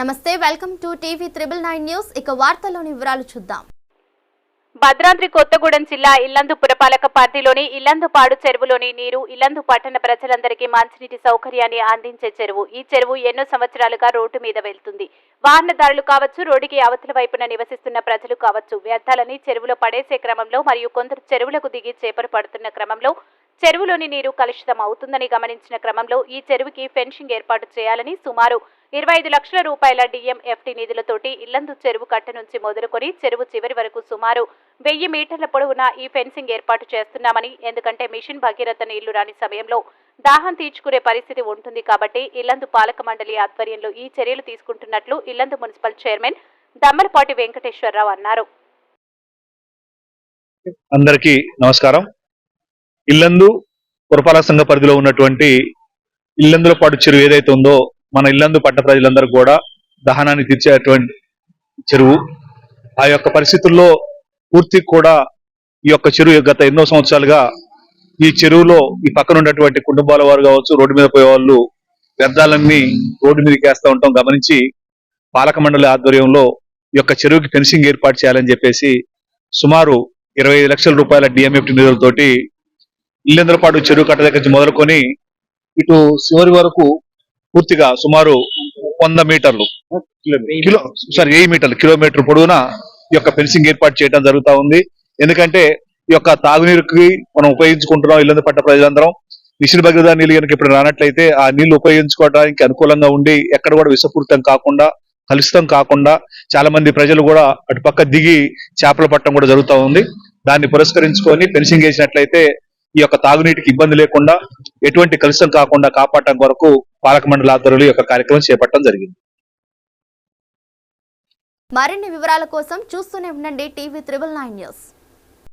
నమస్తే, welcome to TV 999 news. ఇక వార్తల్లోని వివరాలు చూద్దాం. భద్రాద్రి కొత్తగూడెం జిల్లా ఇల్లందు పురపాలక పరిధిలోని ఇల్లందుపాడు చెరువులోని నీరు ఇల్లందు పట్టణ ప్రజలందరికీ మంచినీటి సౌకర్యాన్ని అందించే చెరువు. ఈ చెరువు ఎన్నో సంవత్సరాలుగా రోడ్డు మీద వెళ్తుంది. వాహనదారులు కావచ్చు, రోడ్డుకి అవతల వైపున నివసిస్తున్న ప్రజలు కావచ్చు, వ్యర్థాలని చెరువులో పడేసే క్రమంలో మరియు కొందరు చెరువులకు దిగి చేపలు పడుతున్న క్రమంలో చెరువులోని నీరు కలుషితం అవుతుందని గమనించిన క్రమంలో ఈ చెరువుకి ఫెన్సింగ్ ఏర్పాటు చేయాలని సుమారు 25 లక్షల రూపాయల డిఎంఎఫ్టి నిధులతోటి ఇల్లందు చెరువు కట్ట నుంచి మొదలుకొని చెరువు చివరి వరకు సుమారు 1000 మీటర్ల పొడవున ఈ ఫెన్సింగ్ ఏర్పాటు చేస్తున్నామని, ఎందుకంటే మిషన్ భగీరథ నీళ్లు రాని సమయంలో దాహం తీర్చుకునే పరిస్థితి ఉంటుంది కాబట్టి ఇల్లందు పాలక మండలి ఆధ్వర్యంలో ఈ చర్యలు తీసుకుంటున్నట్లు ఇల్లందు మున్సిపల్ చైర్మన్ దమ్మలపాటి వెంకటేశ్వరరావు అన్నారు. అందరికీ నమస్కారం. ఇల్లందు పురపాలక సంఘ పరిధిలో ఉన్నటువంటి ఇల్లందులపాడు చెరువు ఏదైతే ఉందో మన ఇల్లందు పట్ట ప్రజలందరూ కూడా దహనాన్ని తీర్చేటువంటి చెరువు. ఆ యొక్క పరిస్థితుల్లో పూర్తి కూడా ఈ యొక్క చెరువు గత ఎన్నో సంవత్సరాలుగా ఈ చెరువులో ఈ పక్కన ఉన్నటువంటి కుటుంబాల వారు కావచ్చు, రోడ్డు మీద పోయే వాళ్ళు వ్యర్థాలన్నీ రోడ్డు మీదకి వేస్తూ ఉంటాం గమనించి పాలక మండలి ఆధ్వర్యంలో ఈ యొక్క చెరువుకి ఫెన్సింగ్ ఏర్పాటు చేయాలని చెప్పేసి సుమారు 25 లక్షల రూపాయల డిఎంఎఫ్టి నిధులతోటి ఇల్లందులపాడు చెరువు కట్ట దగ్గర నుంచి మొదలుకొని ఇటు చివరి వరకు పూర్తిగా సుమారు 100 మీటర్లు 1000 మీటర్లు కిలోమీటర్ పొడవునా ఈ యొక్క ఫెన్సింగ్ ఏర్పాటు చేయడం జరుగుతూ ఉంది. ఎందుకంటే ఈ యొక్క తాగునీరుకి మనం ఉపయోగించుకుంటున్నాం. ఇల్లందు పట్ట ప్రజలందరం మిషన్ భగీరథ నీళ్ళు కనుక ఇప్పుడు రానట్లయితే ఆ నీళ్లు ఉపయోగించుకోవడానికి అనుకూలంగా ఉండి ఎక్కడ కూడా విషపూరితం కాకుండా, కలుషితం కాకుండా చాలా మంది ప్రజలు కూడా అటుపక్క దిగి చేపలు పట్టడం కూడా జరుగుతూ ఉంది. దాన్ని పురస్కరించుకొని ఫెన్సింగ్ వేసినట్లయితే ఈ యొక్క తాగునీటికి ఇబ్బంది లేకుండా, ఎటువంటి కలుషితం కాకుండా కాపాడటం కొరకు పాలక మండలి ఆధ్వర్యంలో ఈ యొక్క కార్యక్రమం చేపట్టడం జరిగింది. మరిన్ని వివరాల కోసం చూస్తూనే ఉండండి టీవీ 999 న్యూస్.